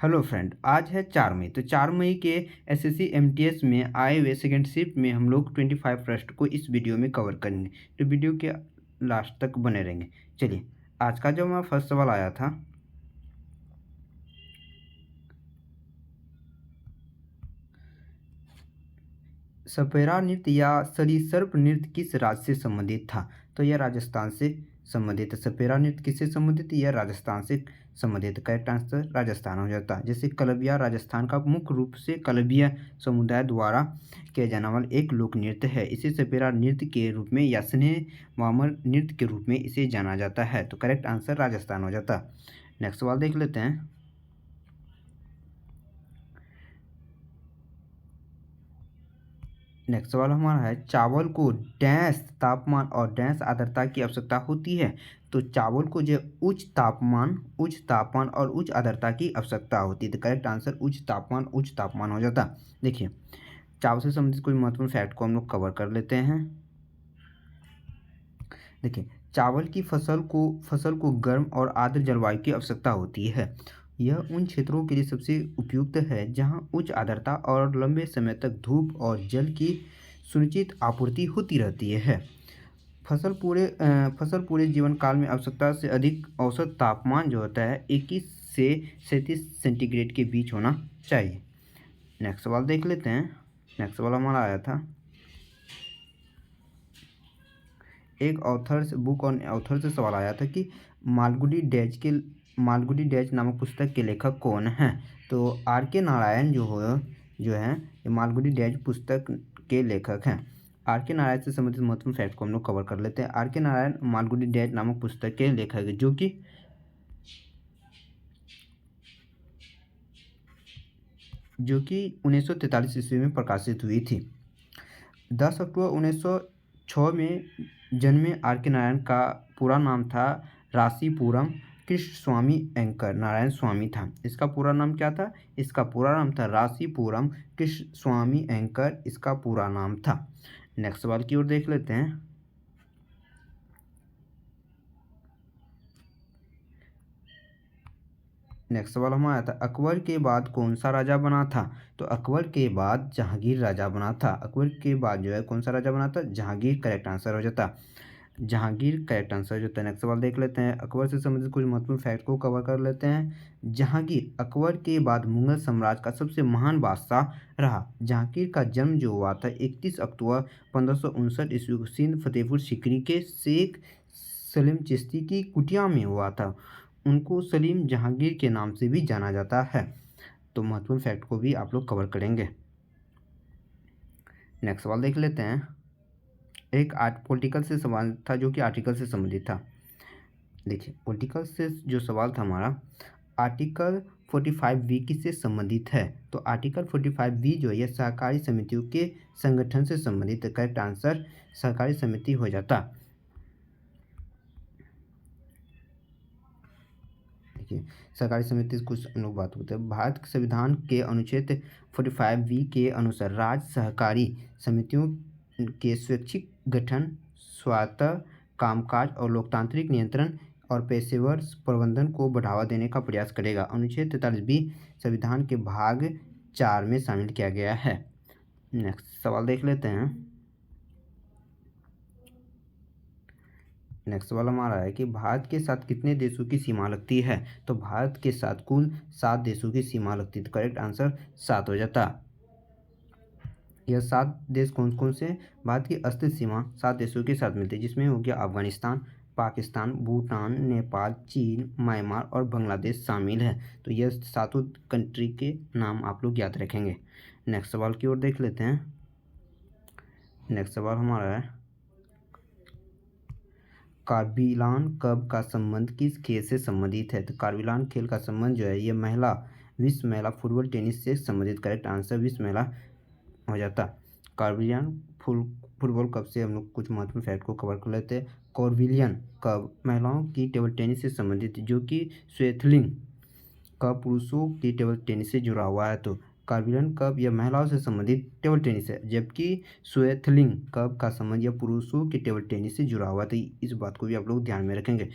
Hello friend, आज है 4 मई। तो 4 मई के एसएससी एमटीएस में आए हुए सेकेंड शिफ्ट में हम लोग 25 प्रश्न को इस वीडियो में कवर करेंगे। तो वीडियो के लास्ट तक बने रहेंगे। चलिए, आज का जो हमारा फर्स्ट सवाल आया था, सपेरा नृत्य या सरीसृप नृत्य किस राज्य से संबंधित था? तो यह राजस्थान से संबंधित है। सपेरा नृत्य किससे संबंधित? यह राजस्थान से संबंधित। करेक्ट आंसर राजस्थान हो जाता है। जैसे कलबिया राजस्थान का मुख्य रूप से कलबिया समुदाय द्वारा किया जाने वाला एक लोक नृत्य है। इसे सपेरा नृत्य के रूप में या स्नेह वामर नृत्य के रूप में इसे जाना जाता है। तो करेक्ट आंसर राजस्थान हो जाता। नेक्स्ट सवाल देख लेते हैं। नेक्स्ट सवाल हमारा है, चावल को डैश तापमान और डैश आर्द्रता की आवश्यकता होती है? तो चावल को जो उच्च तापमान और उच्च आर्द्रता की आवश्यकता होती है। तो करेक्ट आंसर उच्च तापमान हो जाता। देखिए, चावल से संबंधित कुछ महत्वपूर्ण फैक्ट को हम लोग कवर कर लेते हैं। देखिए, चावल की फसल को गर्म और आर्द्र जलवायु की आवश्यकता होती है। यह उन क्षेत्रों के लिए सबसे उपयुक्त है जहां उच्च आर्द्रता और लंबे समय तक धूप और जल की सुनिश्चित आपूर्ति होती रहती है। फसल पूरे जीवन काल में आवश्यकता से अधिक औसत तापमान जो होता है 21 से 37 सेंटीग्रेड के बीच होना चाहिए। नेक्स्ट सवाल देख लेते हैं। नेक्स्ट सवाल हमारा आया था, एक बुक और ऑथर से सवाल आया था कि मालगुडी डैज नामक पुस्तक के लेखक कौन हैं? तो आर.के. नारायण जो है ये मालगुडी डैज पुस्तक के लेखक हैं। आर.के. नारायण से संबंधित महत्वपूर्ण फैक्ट को हम लोग कवर कर लेते हैं। आर.के. नारायण मालगुडी डैज नामक पुस्तक के लेखक है, जो कि 1943 ईस्वी में प्रकाशित हुई थी। 10 अक्टूबर 1906 में जन्मे आर.के. नारायण का पूरा नाम था रासीपुरम कृष्ण स्वामी ऐंकर नारायण स्वामी था। इसका पूरा नाम क्या था? इसका पूरा नाम था रासीपुरम कृष्ण स्वामी ऐंकर, इसका पूरा नाम था। नेक्स्ट सवाल की ओर देख लेते हैं। नेक्स्ट सवाल हमारा था, अकबर के बाद कौन सा राजा बना था? तो अकबर के बाद जहांगीर राजा बना था। अकबर के बाद जो है कौन सा राजा बना था? जहांगीर करेक्ट आंसर हो जाता। जहांगीर करेक्ट आंसर जो है। नेक्स्ट सवाल देख लेते हैं। अकबर से संबंधित कुछ महत्वपूर्ण फैक्ट को कवर कर लेते हैं। जहांगीर अकबर के बाद मुगल साम्राज्य का सबसे महान बादशाह रहा। जहांगीर का जन्म जो हुआ था 31 अक्टूबर 1559 ईस्वी को सिंध फतेहपुर सीकरी के शेख सलीम चिश्ती की कुटिया में हुआ था। उनको सलीम जहांगीर के नाम से भी जाना जाता है। तो महत्वपूर्ण फैक्ट को भी आप लोग कवर करेंगे। नेक्स्ट सवाल देख लेते हैं। एक पॉलिटिकल से सवाल था जो कि आर्टिकल से संबंधित था। देखिए, पॉलिटिकल से जो सवाल था हमारा, आर्टिकल 45V किससे संबंधित है? तो आर्टिकल 45V जो है यह सहकारी समितियों के संगठन से संबंधित है। करेक्ट आंसर सहकारी समिति हो जाता। देखिए, सहकारी समिति से कुछ लोग बात होते हैं। भारत के संविधान के अनुच्छेद 45V के अनुसार राज्य सहकारी समितियों के स्वैच्छिक गठन, स्वायत्त कामकाज और लोकतांत्रिक नियंत्रण और पेशेवर प्रबंधन को बढ़ावा देने का प्रयास करेगा। अनुच्छेद 43B संविधान के भाग 4 में शामिल किया गया है। नेक्स्ट सवाल देख लेते हैं। नेक्स्ट सवाल हमारा है कि भारत के साथ कितने देशों की सीमा लगती है? तो भारत के साथ कुल 7 देशों की सीमा लगती है। तो करेक्ट आंसर 7 हो जाता। यह 7 देश कौन कौन से? भारत की असली सीमा 7 देशों के साथ मिलती है, जिसमें हो गया अफगानिस्तान, पाकिस्तान, भूटान, नेपाल, चीन, म्यांमार और बांग्लादेश शामिल है। तो यह 7 कंट्री के नाम आप लोग याद रखेंगे। नेक्स्ट सवाल की ओर देख लेते हैं। नेक्स्ट सवाल हमारा है, कार्बिलान कप का संबंध किस खेल से संबंधित है? तो कार्बिलान खेल का संबंध जो है ये विश्व महिला फुटबॉल टेनिस से संबंधित। करेक्ट आंसर विश्व महिला हो जाता। कार्बिलियन फुटबॉल कप से हम लोग कुछ महत्वपूर्ण फैक्ट को कवर कर लेते हैं। कार्बिलियन कप महिलाओं की टेबल टेनिस से संबंधित, जो कि स्वेथलिंग कप पुरुषों की टेबल टेनिस से जुड़ा हुआ है। तो कार्बिलियन कप यह महिलाओं से संबंधित टेबल टेनिस है, जबकि स्वेथलिंग कप का संबंध यह पुरुषों की टेबल टेनिस से जुड़ा हुआ है। तो इस बात को भी आप लोग ध्यान में रखेंगे।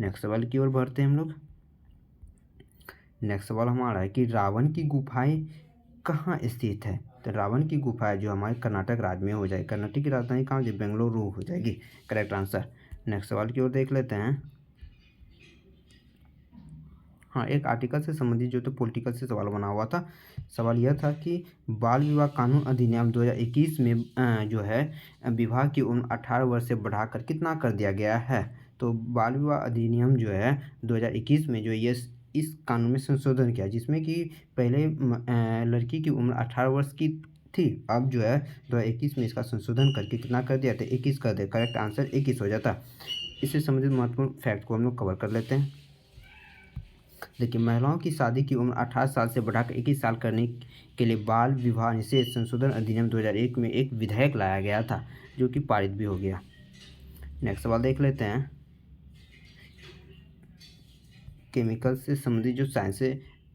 नेक्स्ट सवाल की ओर बढ़ते हैं हम लोग। नेक्स्ट सवाल हमारा है कि रावण की गुफाएं कहाँ स्थित है। तो रावण की गुफाएं जो हमारे कर्नाटक राज्य में हो जाएगी। कर्नाटक की राजधानी कहाँ हो जाएगी, बेंगलुरु हो जाएगी, करेक्ट आंसर। नेक्स्ट सवाल की ओर देख लेते हैं। हाँ, एक आर्टिकल से संबंधित जो तो पॉलिटिकल से सवाल बना हुआ था। सवाल यह था कि बाल विवाह कानून अधिनियम 2021 में जो है विवाह की उम्र 18 वर्ष से बढ़ाकर कितना कर दिया गया है। तो बाल विवाह अधिनियम जो है 2021 में जो ये इस कानून में संशोधन किया, जिसमें कि पहले लड़की की उम्र 18 वर्ष की थी, अब जो है 2021 में इसका संशोधन करके कितना कर दिया था, 21 कर दिया। करेक्ट आंसर 21 हो जाता। इससे संबंधित महत्वपूर्ण फैक्ट को हम लोग कवर कर लेते हैं। देखिए, महिलाओं की शादी की उम्र 18 साल से बढ़ाकर 21 साल करने के लिए बाल विवाह निषेध संशोधन अधिनियम 2001 में एक विधेयक लाया गया था, जो कि पारित भी हो गया। नेक्स्ट सवाल देख लेते हैं। केमिकल से संबंधित जो साइंस से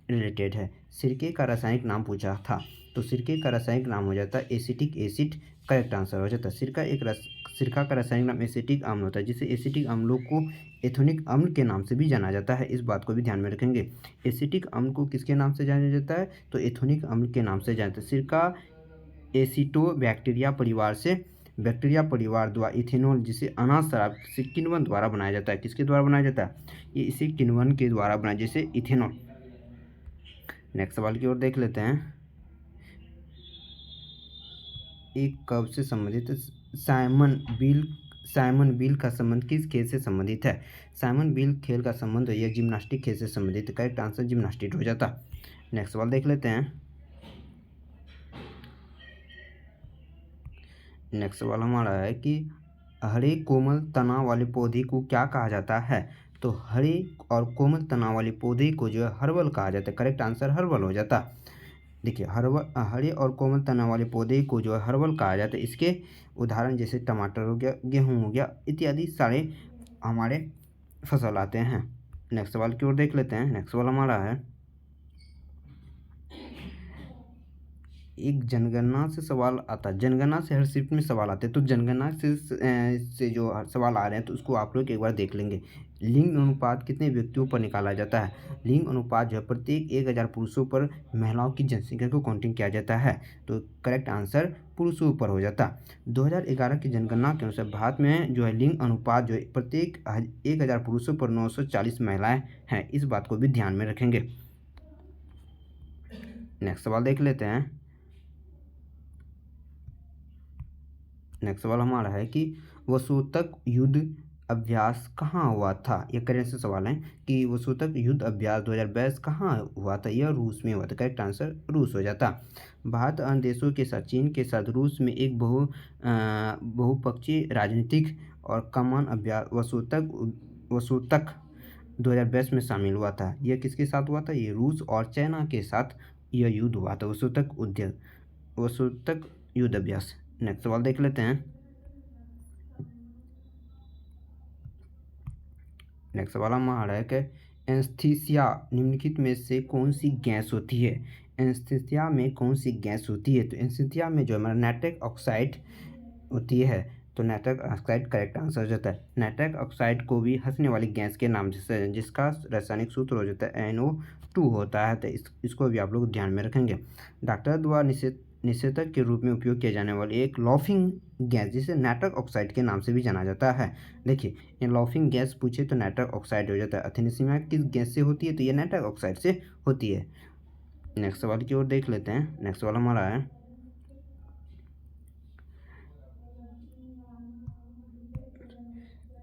रिलेटेड है, सिरके का रासायनिक नाम पूछा था। तो सिरके का रासायनिक नाम हो जाता है एसिटिक एसिड, करेक्ट आंसर हो जाता है। सिरका का रासायनिक नाम एसिटिक अम्ल होता है, जिसे एसिटिक अम्लों को एथोनिक अम्ल के नाम से भी जाना जाता है। इस बात को भी ध्यान में रखेंगे। एसिटिक अम्ल को किसके नाम से जाना जाता है, तो एथोनिक अम्ल के नाम से जाना जाता है। सिरका एसिटोबैक्टीरिया परिवार द्वारा इथेनॉल, जिसे अनाज शराब से किण्वन द्वारा बनाया जाता है। किसके द्वारा बनाया जाता है, ये इसे किण्वन के द्वारा बनाया, जैसे इथेनॉल। नेक्स्ट सवाल की ओर देख लेते हैं। एक कब से संबंधित साइमन बिल का संबंध किस खेल से संबंधित है। साइमन बिल खेल का संबंध यह जिम्नास्टिक खेल से संबंधित है। करेक्ट आंसर जिम्नास्टिक हो जाता। नेक्स्ट सवाल देख लेते हैं। नेक्स्ट सवाल हमारा है कि हरे कोमल तना वाले पौधे को क्या कहा जाता है। तो हरे और कोमल तना वाले पौधे को जो है हर्बल कहा जाता है। करेक्ट आंसर हर्बल हो जाता। देखिए, हरे और कोमल तना वाले पौधे को जो है हर्बल कहा जाता है। इसके उदाहरण जैसे टमाटर हो गया, गेहूँ हो गया, इत्यादि सारे हमारे फसल आते हैं। नेक्स्ट सवाल की ओर देख लेते हैं। नेक्स्ट सवाल हमारा है, एक जनगणना से सवाल आता है। जनगणना से हर शिफ्ट में सवाल आते हैं, तो जनगणना से जो सवाल आ रहे हैं, तो उसको आप लोग एक बार देख लेंगे। लिंग अनुपात कितने व्यक्तियों पर निकाला जाता है। लिंग अनुपात जो है प्रत्येक 1000 पुरुषों पर महिलाओं की जनसंख्या को काउंटिंग किया जाता है। तो करेक्ट आंसर पुरुषों पर हो जाता। 2011 की जनगणना के अनुसार भारत में जो है लिंग अनुपात जो है प्रत्येक 1000 पुरुषों पर 940 महिलाएं हैं। इस बात को भी ध्यान में रखेंगे। नेक्स्ट सवाल देख लेते हैं। नेक्स्ट सवाल हमारा है कि वसुतक युद्ध अभ्यास कहाँ हुआ था। यह करेंट से सवाल है कि वसुतक युद्ध अभ्यास 2022 कहाँ हुआ था। यह रूस में हुआ था। करेक्ट आंसर रूस हो जाता। भारत अन्य देशों के साथ, चीन के साथ रूस में एक बहुपक्षीय राजनीतिक और कमान अभ्यास वसुतक 2022 में शामिल हुआ था। यह किसके साथ हुआ था, ये रूस और चाइना के साथ यह युद्ध हुआ था, वसुतक युद्ध अभ्यास। नेक्स्ट सवाल देख लेते हैं। नेक्स्ट सवाल हमारा है कि एनेस्थीसिया निम्नलिखित में से कौन सी गैस होती है। एनेस्थीसिया में कौन सी गैस होती है। तो एनेस्थीसिया में जो हमारा नाइट्रिक ऑक्साइड होती है। तो नाइट्रिक ऑक्साइड करेक्ट आंसर हो जाता है। नाइट्रिक ऑक्साइड को भी हंसने वाली गैस के नाम से, जिसका रासायनिक सूत्र हो जाता है NO2 होता है। तो इसको भी आप लोग ध्यान में रखेंगे। डॉक्टर द्वारा निषेधक के रूप में उपयोग किया जाने वाली एक लॉफिंग गैस, जिसे नाइट्रिक ऑक्साइड के नाम से भी जाना जाता है। देखिए, ये लॉफिंग गैस पूछे तो नाइट्रिक ऑक्साइड हो जाता है। एथेनेसिया किस गैस से होती है, तो ये नाइट्रिक ऑक्साइड से होती है। नेक्स्ट सवाल की ओर देख लेते हैं। नेक्स्ट सवाल हमारा है,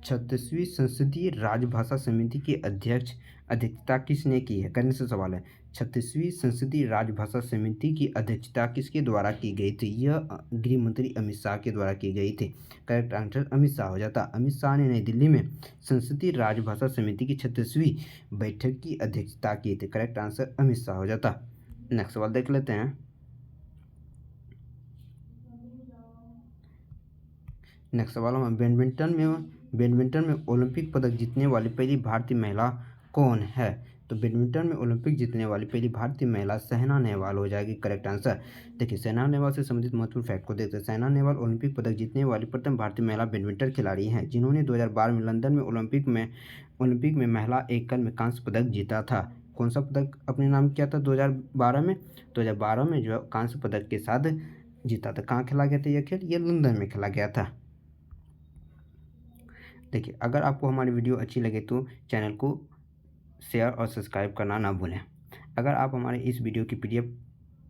36वीं संसदीय राजभाषा समिति की अध्यक्षता किसने की है। करने से सवाल है। 36वीं संसदीय राजभाषा समिति की अध्यक्षता किसके द्वारा की गई थी। यह गृह मंत्री अमित शाह के द्वारा की गई थी। करेक्ट आंसर अमित शाह हो जाता। अमित शाह ने नई दिल्ली में संसदीय राजभाषा समिति की 36वीं बैठक की अध्यक्षता की थी। करेक्ट आंसर अमित शाह हो जाता। नेक्स्ट सवाल देख लेते हैं। नेक्स्ट सवाल हम बैडमिंटन में ओलंपिक पदक जीतने वाली पहली भारतीय महिला कौन है। तो बैडमिंटन में ओलंपिक जीतने वाली पहली भारतीय महिला साइना नेहवाल हो जाएगी। Correct answer. देखिए, साइना नेहवाल से संबंधित महत्वपूर्ण फैक्ट को देखते हैं। साइना नेहवाल ओलंपिक पदक जीतने वाली प्रथम भारतीय महिला बैडमिंटन खिलाड़ी हैं, जिन्होंने 2012 में लंदन में ओलंपिक में महिला एकल में कांस्य पदक जीता था। कौन सा पदक अपने नाम किया था 2012 में? 2012 में जो है कांस्य पदक के साथ जीता था। कहाँ खेला गया था ये खेल? ये लंदन में खेला गया था। देखिए, अगर आपको हमारी वीडियो अच्छी लगे तो चैनल को शेयर और सब्सक्राइब करना ना भूलें। अगर आप हमारे इस वीडियो की PDF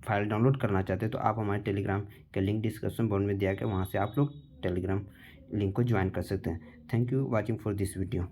फाइल डाउनलोड करना चाहते हैं तो आप हमारे टेलीग्राम का लिंक डिस्क्रिप्शन बॉक्स में दिया गया, वहाँ से आप लोग टेलीग्राम लिंक को ज्वाइन कर सकते हैं। Thank you watching for this video.